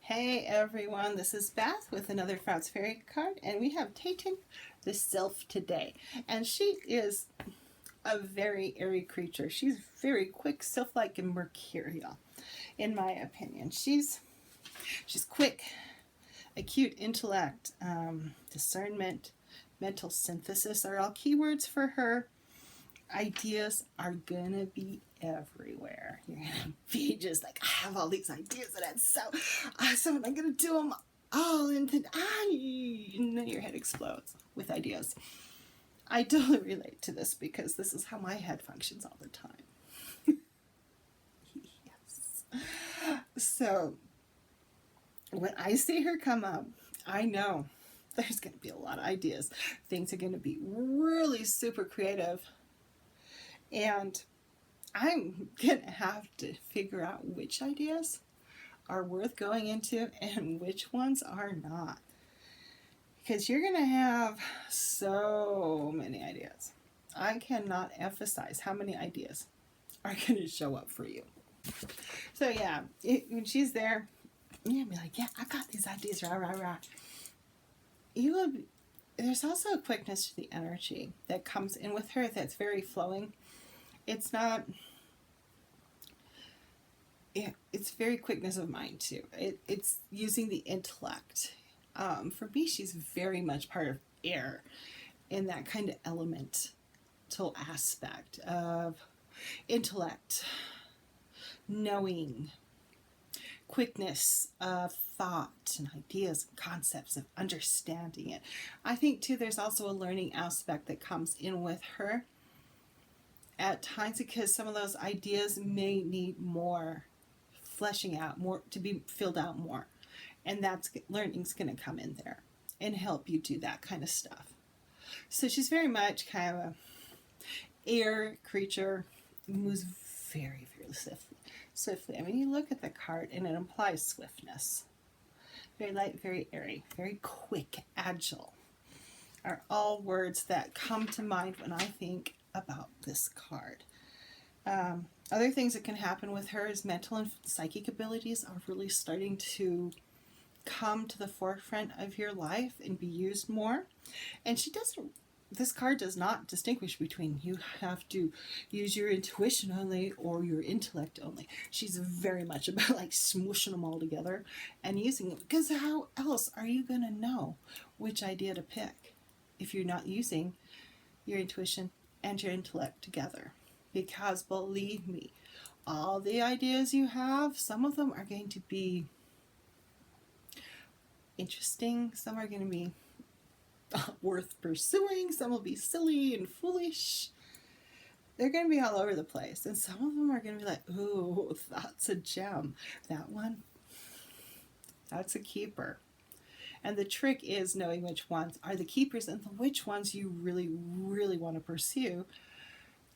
Hey everyone, this is Beth with another Frauds Fairy card, and we have Taitin the Sylph today. And she is a very airy creature. She's very quick, sylph-like, and mercurial, in my opinion. She's quick, acute intellect, discernment, mental synthesis are all keywords for her. Ideas are gonna be everywhere. You're gonna be just like, I have all these ideas and it's so awesome, and I'm gonna do them all, and then your head explodes with ideas. I totally relate to this because this is how my head functions all the time. Yes. So when I see her come up, I know there's going to be a lot of ideas. Things are going to be really super creative. And I'm going to have to figure out which ideas are worth going into and which ones are not. Because you're going to have so many ideas. I cannot emphasize how many ideas are going to show up for you. So yeah, when she's there, you're going to be like, yeah, I got these ideas, rah, rah, rah. There's also a quickness to the energy that comes in with her that's very flowing. It's not, it's very quickness of mind too. It's using the intellect. For me, she's very much part of air in that kind of elemental aspect of intellect, knowing, quickness of thought and ideas and concepts, of understanding it. I think too there's also a learning aspect that comes in with her at times, because some of those ideas may need more fleshing out, more to be filled out more, and that's learning's going to come in there and help you do that kind of stuff. So she's very much kind of a air creature, moves very, very swiftly. I mean, you look at the card and it implies swiftness. Very light, very airy, very quick, agile are all words that come to mind when I think about this card. Other things that can happen with her is mental and psychic abilities are really starting to come to the forefront of your life and be used more. And this card does not distinguish between you have to use your intuition only or your intellect only. She's very much about like smooshing them all together and using them, because how else are you going to know which idea to pick if you're not using your intuition and your intellect together? Because believe me, all the ideas you have, some of them are going to be interesting, some are going to be worth pursuing, some will be silly and foolish. They're going to be all over the place, and some of them are going to be like, ooh, that's a gem. That one, that's a keeper. And the trick is knowing which ones are the keepers and which ones you really, really want to pursue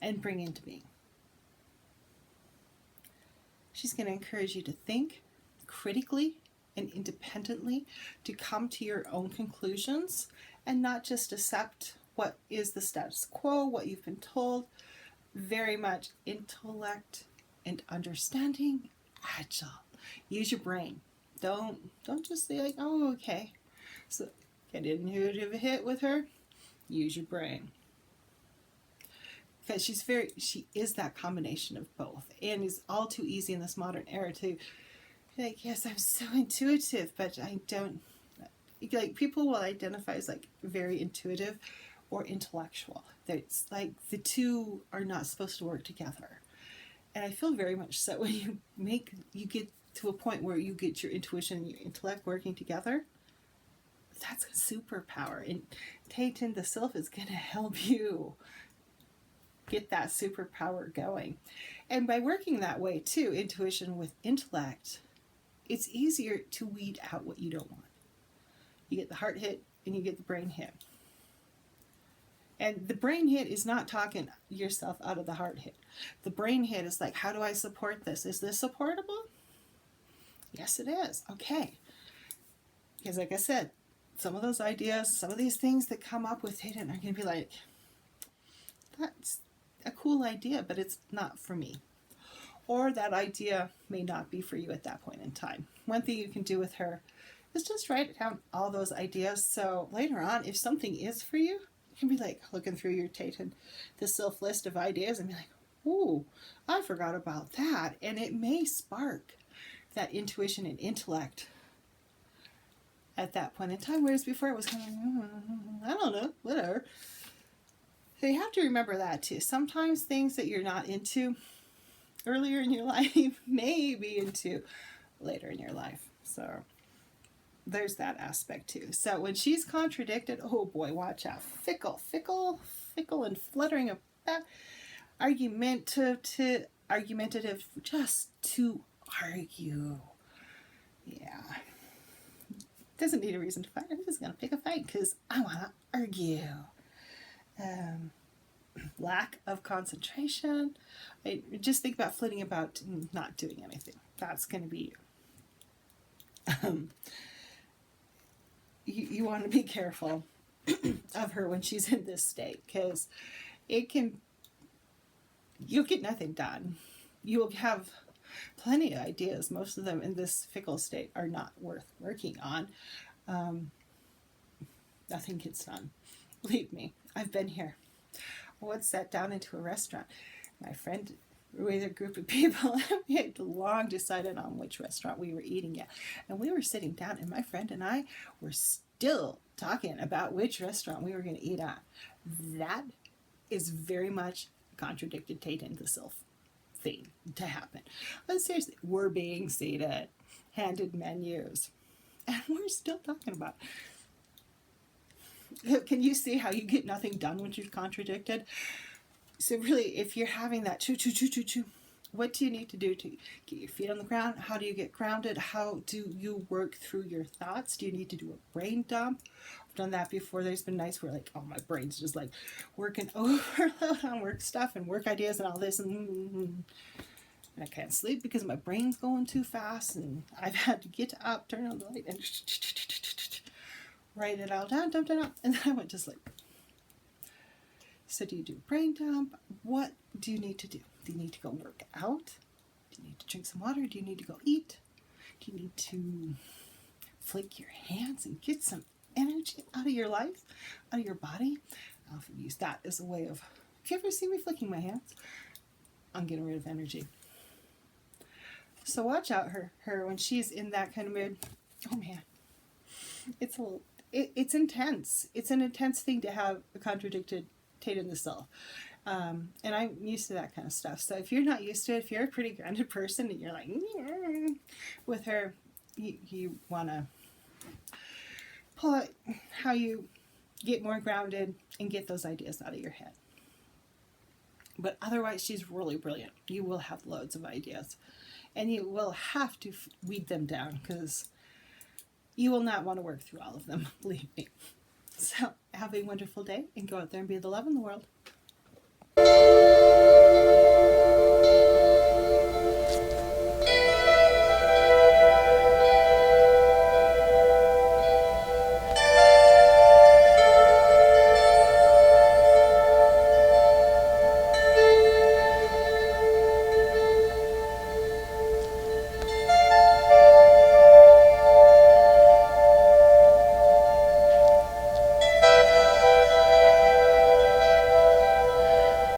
and bring into being. She's going to encourage you to think critically and independently, to come to your own conclusions and not just accept what is the status quo, what you've been told. Very much intellect and understanding, agile. Use your brain. Don't just say like, oh, okay. So get an intuitive hit with her. Use your brain. Because she is that combination of both, and is all too easy in this modern era to be like, yes, I'm so intuitive, but I don't, like, people will identify as like very intuitive or intellectual. It's like the two are not supposed to work together. And I feel very much so when you get to a point where you get your intuition and your intellect working together, that's a superpower. And Taitin the Sylph is going to help you get that superpower going. And by working that way too, intuition with intellect, it's easier to weed out what you don't want. You get the heart hit and you get the brain hit. And the brain hit is not talking yourself out of the heart hit. The brain hit is like, how do I support this? Is this supportable? Yes, it is. Okay. Because like I said, some of those ideas, some of these things that come up with Taitin are going to be like, that's a cool idea, but it's not for me. Or that idea may not be for you at that point in time. one thing you can do with her is just write down all those ideas. So later on, if something is for you, you can be like looking through your Taitin the Sylph list of ideas and be like, ooh, I forgot about that. And it may spark that intuition and intellect at that point in time, whereas before it was kind of, I don't know, whatever. So you have to remember that too. Sometimes things that you're not into earlier in your life may be into later in your life. So there's that aspect too. So when she's contradicted, oh boy, watch out. Fickle and fluttering about, argumentative, just to argue. Yeah. Doesn't need a reason to fight. I'm just going to pick a fight because I want to argue. Lack of concentration. I just think about flitting about and not doing anything. That's going to be you want to be careful of her when she's in this state, because you'll get nothing done. You'll have plenty of ideas. Most of them in this fickle state are not worth working on. Nothing gets done. Believe me, I've been here. I once sat down into a restaurant. My friend with a group of people, we had long decided on which restaurant we were eating at. And we were sitting down, and my friend and I were still talking about which restaurant we were going to eat at. That is very much contradicted Taitin the Sylph thing to happen. But seriously, we're being seated, handed menus, and we're still talking about it. Can you see how you get nothing done when you're contradicted? So really, if you're having that choo, what do you need to do to get your feet on the ground? How do you get grounded? How do you work through your thoughts? Do you need to do a brain dump? I've done that before. There's been nights where like, oh, my brain's just like working overload on work stuff and work ideas and all this. And I can't sleep because my brain's going too fast. And I've had to get up, turn on the light, and write it all down, dump it out. And then I went to sleep. So do you do a brain dump? What do you need to do? Do you need to go work out? Do you need to drink some water? Do you need to go eat? Do you need to flick your hands and get some energy out of your life, out of your body? I often use that as a way of, if you ever see me flicking my hands, I'm getting rid of energy. So watch out her when she's in that kind of mood. Oh man, it's intense. It's an intense thing to have a contradicted Taitin the Sylph. And I'm used to that kind of stuff. So if you're not used to it, if you're a pretty grounded person and you're like, with her, you want to pull out how you get more grounded and get those ideas out of your head. But otherwise, she's really brilliant. You will have loads of ideas. And you will have to weed them down because you will not want to work through all of them, believe me. So have a wonderful day and go out there and be the love in the world.